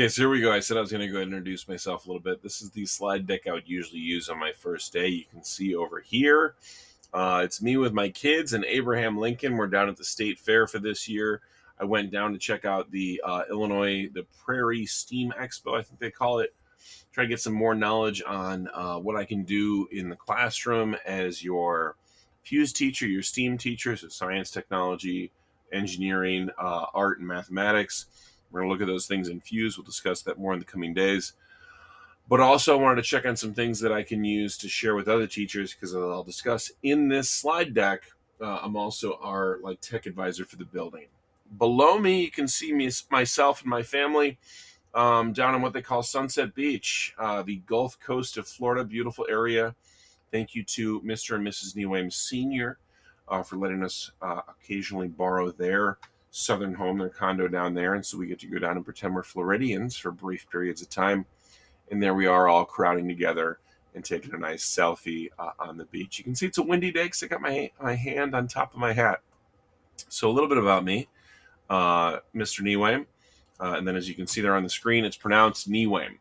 Okay, so here we go. I said I was going to go ahead and introduce myself a little bit. This is the slide deck I would usually use on my first day. You can see over here. It's me with my kids and Abraham Lincoln. We're down at the state fair for this year. I went down to check out the Illinois, the Prairie Steam Expo, I think they call it. Try to get some more knowledge on what I can do in the classroom as your Fuse teacher, your STEAM teacher, so science, technology, engineering, art, and mathematics. We're going to look at those things in Fuse. We'll discuss that more in the coming days. But also, I wanted to check on some things that I can use to share with other teachers because I'll discuss in this slide deck. I'm also our tech advisor for the building. Below me, you can see me, myself, and my family down on what they call Sunset Beach, the Gulf Coast of Florida. Beautiful area. Thank you to Mr. and Mrs. Newham Sr. For letting us occasionally borrow their southern home, their condo down there. And so we get to go down and pretend we're Floridians for brief periods of time. And there we are all crowding together and taking a nice selfie on the beach. You can see it's a windy day because I got my hand on top of my hat. So a little bit about me, Mr. Newham. And then as you can see there on the screen, it's pronounced Newham.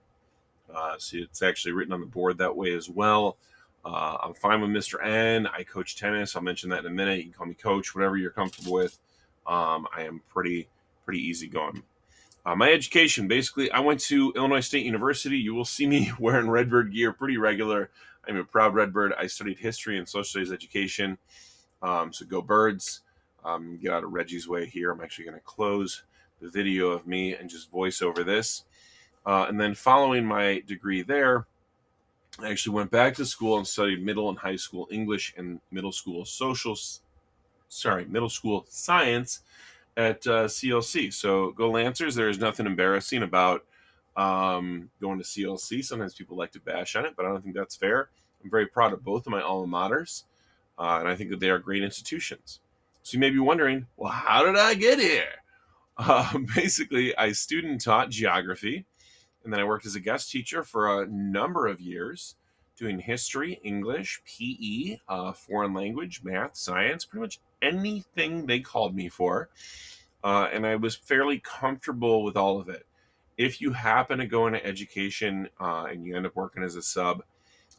So it's actually written on the board that way as well. I'm fine with Mr. N. I coach tennis. I'll mention that in a minute. You can call me coach, whatever you're comfortable with. I am pretty easygoing. My education, basically, I went to Illinois State University. You will see me wearing Redbird gear pretty regular. I'm a proud Redbird. I studied history and social studies education. So go Birds. Get out of Reggie's way here. I'm actually going to close the video of me and just voice over this. And then following my degree there, I actually went back to school and studied middle and high school English and middle school middle school science at CLC. So go Lancers. There is nothing embarrassing about going to CLC. Sometimes people like to bash on it, but I don't think that's fair. I'm very proud of both of my alma maters, and I think that they are great institutions. So you may be wondering, well, how did I get here? Basically, I student taught geography, and then I worked as a guest teacher for a number of years, doing history, English, PE, foreign language, math, science, pretty much anything they called me for. And I was fairly comfortable with all of it. If you happen to go into education and you end up working as a sub,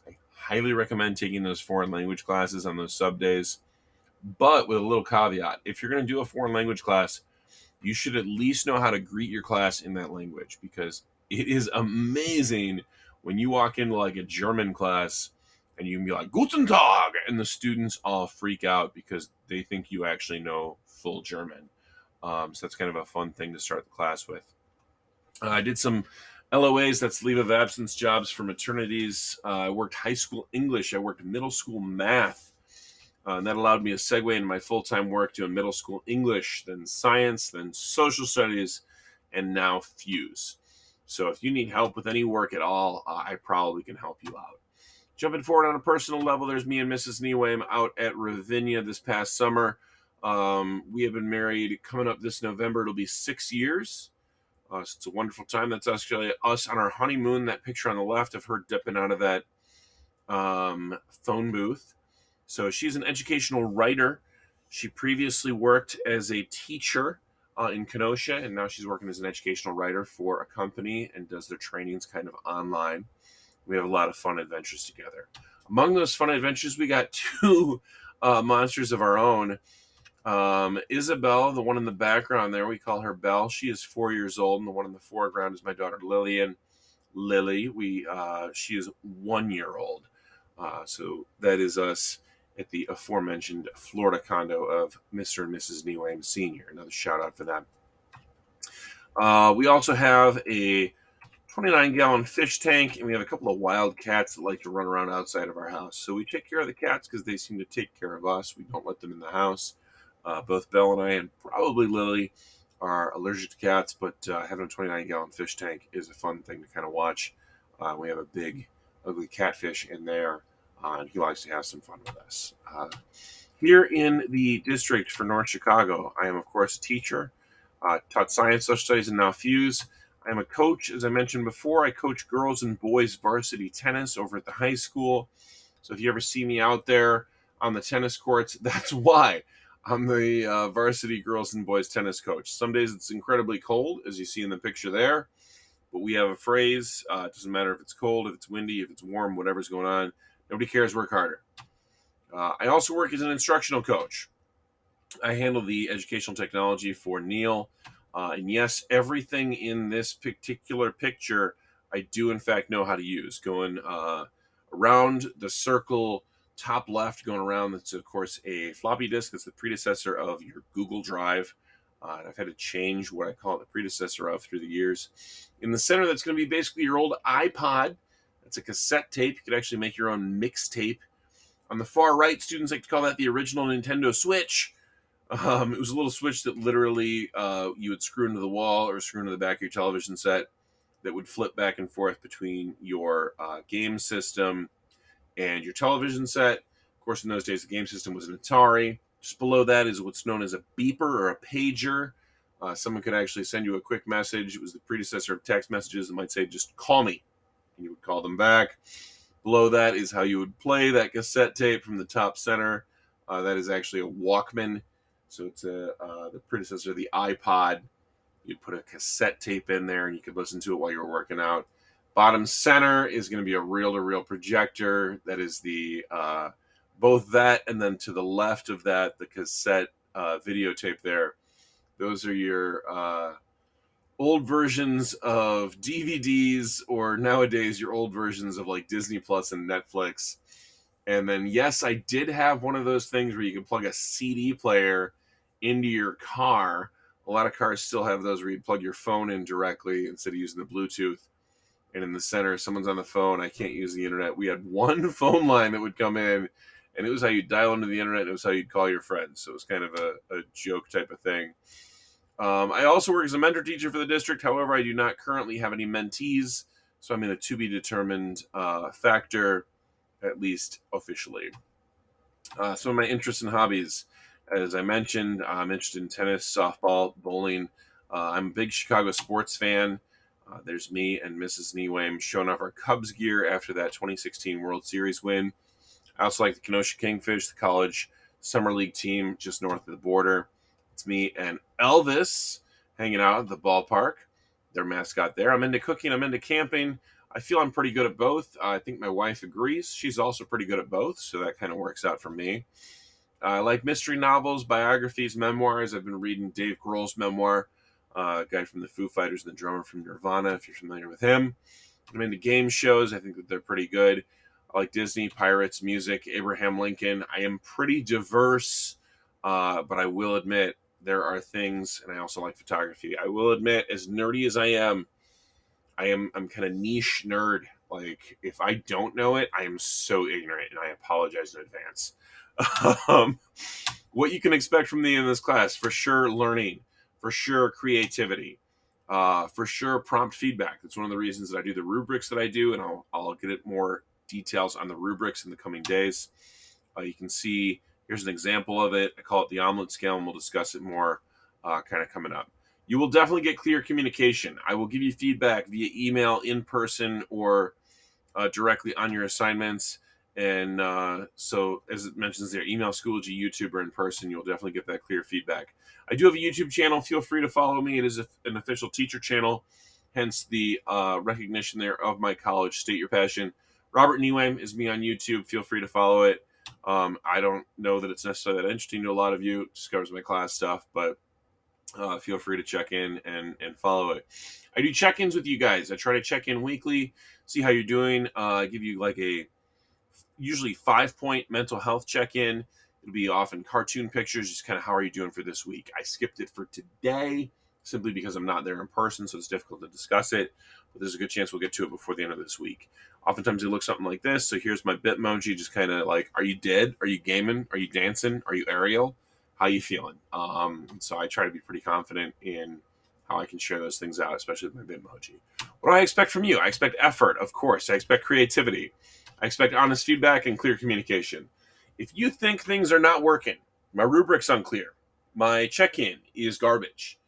I highly recommend taking those foreign language classes on those sub days. But with a little caveat, if you're going to do a foreign language class, you should at least know how to greet your class in that language, because it is amazing when you walk into like a German class and you can be like, Guten Tag, and the students all freak out because they think you actually know full German. So that's kind of a fun thing to start the class with. I did some LOAs, that's leave of absence jobs for maternities. I worked high school English. I worked middle school math. And that allowed me to segue into my full-time work doing middle school English, then science, then social studies, and now Fuse. So if you need help with any work at all, I probably can help you out. Jumping forward on a personal level, there's me and Mrs. Newham out at Ravinia this past summer. We have been married coming up this November. It'll be 6 years. So it's a wonderful time. That's actually us on our honeymoon. That picture on the left of her dipping out of that phone booth. So she's an educational writer. She previously worked as a teacher in Kenosha, and now she's working as an educational writer for a company and does their trainings kind of online. We have a lot of fun adventures together. Among those fun adventures, we got two monsters of our own. Isabel, the one in the background there, we call her Belle. She is 4 years old, and the one in the foreground is my daughter Lillian. Lily, she is 1 year old. So that is us at the aforementioned Florida condo of Mr. and Mrs. Newham Sr. Another shout out for them. We also have a 29-gallon fish tank, and we have a couple of wild cats that like to run around outside of our house. So we take care of the cats because they seem to take care of us. We don't let them in the house. Both Belle and I, and probably Lily, are allergic to cats, but having a 29-gallon fish tank is a fun thing to kind of watch. We have a big, ugly catfish in there, and he likes to have some fun with us. Here in the district for North Chicago, I am, of course, a teacher. Taught science, social studies, and now Fuse. I'm a coach. As I mentioned before, I coach girls and boys varsity tennis over at the high school. So if you ever see me out there on the tennis courts, that's why. I'm the varsity girls and boys tennis coach. Some days it's incredibly cold, as you see in the picture there. but we have a phrase. It doesn't matter if it's cold, if it's windy, if it's warm, whatever's going on. Nobody cares. Work harder. I also work as an instructional coach. I handle the educational technology for Neil. And yes, everything in this particular picture, I do in fact know how to use. Going around the circle, top left, going around, that's of course a floppy disk. That's the predecessor of your Google Drive. And I've had to change what I call it the predecessor of through the years. In the center, that's going to be basically your old iPod. That's a cassette tape. You could actually make your own mixtape. On the far right, students like to call that the original Nintendo Switch. It was a little switch that literally you would screw into the wall or screw into the back of your television set that would flip back and forth between your game system and your television set. Of course, in those days, the game system was an Atari. Just below that is what's known as a beeper or a pager. Someone could actually send you a quick message. It was the predecessor of text messages that might say, just call me. And you would call them back. Below that is how you would play that cassette tape from the top center. That is actually a Walkman. So it's the predecessor of the iPod. You'd put a cassette tape in there and you could listen to it while you were working out. Bottom center is going to be a reel-to-reel projector. That is the both that and then to the left of that, the cassette videotape there. Those are your old versions of DVDs, or nowadays your old versions of like Disney Plus and Netflix. And then, yes, I did have one of those things where you can plug a CD player into your car. A lot of cars still have those where you plug your phone in directly instead of using the Bluetooth. And in the center, someone's on the phone. I can't use the internet. We had one phone line that would come in, and it was how you dial into the internet. And it was how you'd call your friends. So it was kind of a joke type of thing. I also work as a mentor teacher for the district. However, I do not currently have any mentees. So I'm in a to-be-determined factor, at least officially. Some of my interests and hobbies. As I mentioned, I'm interested in tennis, softball, bowling. I'm a big Chicago sports fan. There's me and Mrs. Niewame showing off our Cubs gear after that 2016 World Series win. I also like the Kenosha Kingfish, the college summer league team just north of the border. It's me and Elvis hanging out at the ballpark, their mascot there. I'm into cooking. I'm into camping. I feel I'm pretty good at both. I think my wife agrees. She's also pretty good at both, so that kind of works out for me. I like mystery novels, biographies, memoirs. I've been reading Dave Grohl's memoir, guy from the Foo Fighters and the drummer from Nirvana, if you're familiar with him. I'm into game shows. I think that they're pretty good. I like Disney, pirates, music, Abraham Lincoln. I am pretty diverse, but I will admit there are things, and I also like photography. I will admit, as nerdy as I'm kind of niche nerd. Like, if I don't know it, I am so ignorant, and I apologize in advance. What you can expect from me in this class: for sure, learning; for sure, creativity; for sure, prompt feedback. That's one of the reasons that I do the rubrics that I do, and I'll get it more details on the rubrics in the coming days. You can see here's an example of it. I call it the omelet scale, and we'll discuss it more kind of coming up. You will definitely get clear communication. I will give you feedback via email, in person, or directly on your assignments. And so, as it mentions there, email, Schoology, YouTube, or in person, you'll definitely get that clear feedback. I do have a YouTube channel. Feel free to follow me. It is an official teacher channel, hence the recognition there of my college. State your passion. Robert Niewame is me on YouTube. Feel free to follow it. I don't know that it's necessarily that interesting to a lot of you. It just covers my class stuff, but feel free to check in and follow it. I do check-ins with you guys. I try to check in weekly, see how you're doing. I give you like a usually 5-point mental health check-in. It'll be often cartoon pictures, just kind of how are you doing for this week. I skipped it for today simply because I'm not there in person, so it's difficult to discuss it. But there's a good chance we'll get to it before the end of this week. Oftentimes it looks something like this. So here's my Bitmoji, just kind of like, are you dead? Are you gaming? Are you dancing? Are you Ariel? How you feeling? So I try to be pretty confident in how I can share those things out, especially with my Bitmoji. What do I expect from you? I expect effort, of course. I expect creativity. I expect honest feedback and clear communication. If you think things are not working, my rubric's unclear, my check-in is garbage,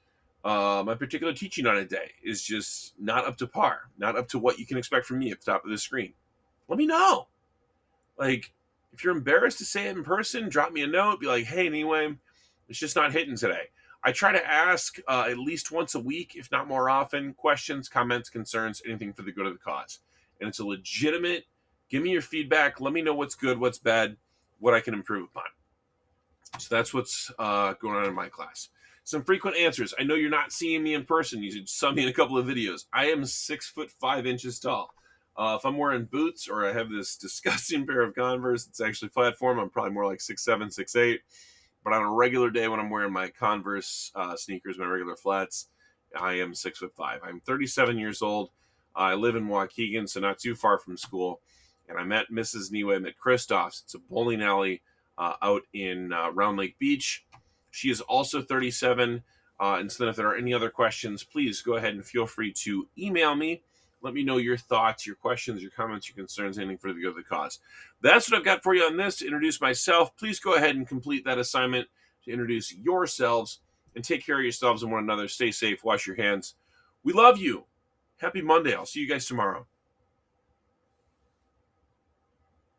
my particular teaching on a day is just not up to par, not up to what you can expect from me at the top of the screen, let me know. Like, if you're embarrassed to say it in person, drop me a note. Be like, hey, anyway, it's just not hitting today. I try to ask at least once a week, if not more often, questions, comments, concerns, anything for the good of the cause. And it's a legitimate, give me your feedback. Let me know what's good, what's bad, what I can improve upon. So that's what's going on in my class. Some frequent answers. I know you're not seeing me in person. You saw me in a couple of videos. I am 6'5" tall. If I'm wearing boots or I have this disgusting pair of Converse, it's actually platform. I'm probably more like 6'7", 6'8". But on a regular day when I'm wearing my Converse sneakers, my regular flats, I am 6'5". I'm 37 years old. I live in Waukegan, so not too far from school. And I met Mrs. Niwa. I met Christoph's. It's a bowling alley out in Round Lake Beach. She is also 37. And so then if there are any other questions, please go ahead and feel free to email me. Let me know your thoughts, your questions, your comments, your concerns, anything for the good of the cause. That's what I've got for you on this. To introduce myself, please go ahead and complete that assignment to introduce yourselves and take care of yourselves and one another. Stay safe. Wash your hands. We love you. Happy Monday. I'll see you guys tomorrow.